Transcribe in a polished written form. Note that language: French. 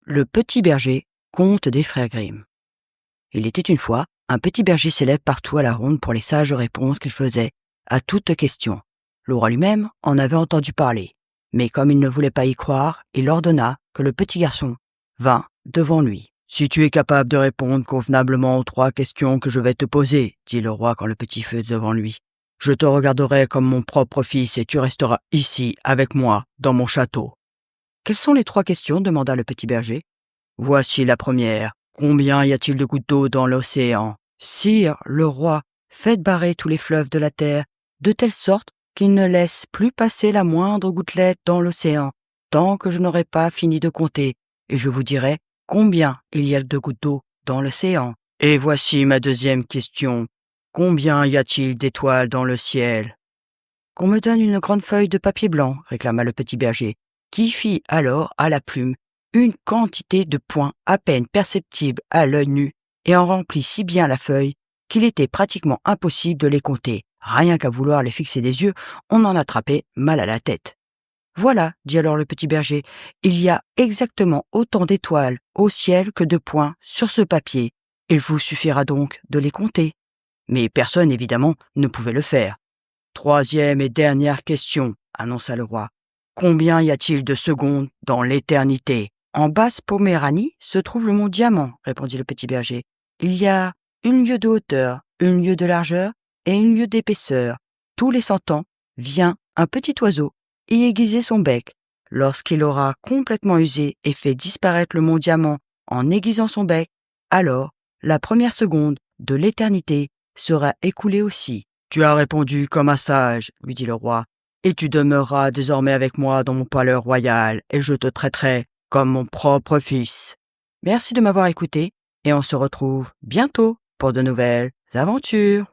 Le petit berger, conte des frères Grimm. Il était une fois un petit berger célèbre partout à la ronde pour les sages réponses qu'il faisait à toute question. Le roi lui-même en avait entendu parler, mais comme il ne voulait pas y croire, il ordonna que le petit garçon vînt devant lui. « Si tu es capable de répondre convenablement aux 3 questions que je vais te poser, dit le roi quand le petit fut devant lui, je te regarderai comme mon propre fils et tu resteras ici avec moi dans mon château. » « Quelles sont les 3 questions ?» demanda le petit berger. « Voici la première. Combien y a-t-il de gouttes d'eau dans l'océan ?»« Sire, le roi, faites barrer tous les fleuves de la terre, de telle sorte qu'ils ne laissent plus passer la moindre gouttelette dans l'océan, tant que je n'aurai pas fini de compter, et je vous dirai combien il y a de gouttes d'eau dans l'océan. Et voici ma deuxième question. Combien y a-t-il d'étoiles dans le ciel ?»« Qu'on me donne une grande feuille de papier blanc, réclama le petit berger, qui fit alors à la plume une quantité de points à peine perceptibles à l'œil nu et en remplit si bien la feuille qu'il était pratiquement impossible de les compter. Rien qu'à vouloir les fixer des yeux, on en attrapait mal à la tête. « Voilà, dit alors le petit berger, il y a exactement autant d'étoiles au ciel que de points sur ce papier. Il vous suffira donc de les compter. » Mais personne, évidemment, ne pouvait le faire. « Troisième et dernière question, annonça le roi. Combien y a-t-il de secondes dans l'éternité ? » « En Basse-Poméranie se trouve le mont Diamant, répondit le petit berger. Il y a 1 lieue de hauteur, 1 lieue de largeur et 1 lieue d'épaisseur. Tous les 100 ans vient un petit oiseau y aiguiser son bec. Lorsqu'il aura complètement usé et fait disparaître le mont Diamant en aiguisant son bec, alors la première seconde de l'éternité sera écoulée aussi. « Tu as répondu comme un sage, lui dit le roi, et tu demeureras désormais avec moi dans mon palais royal, et je te traiterai comme mon propre fils. » Merci de m'avoir écouté, et on se retrouve bientôt pour de nouvelles aventures.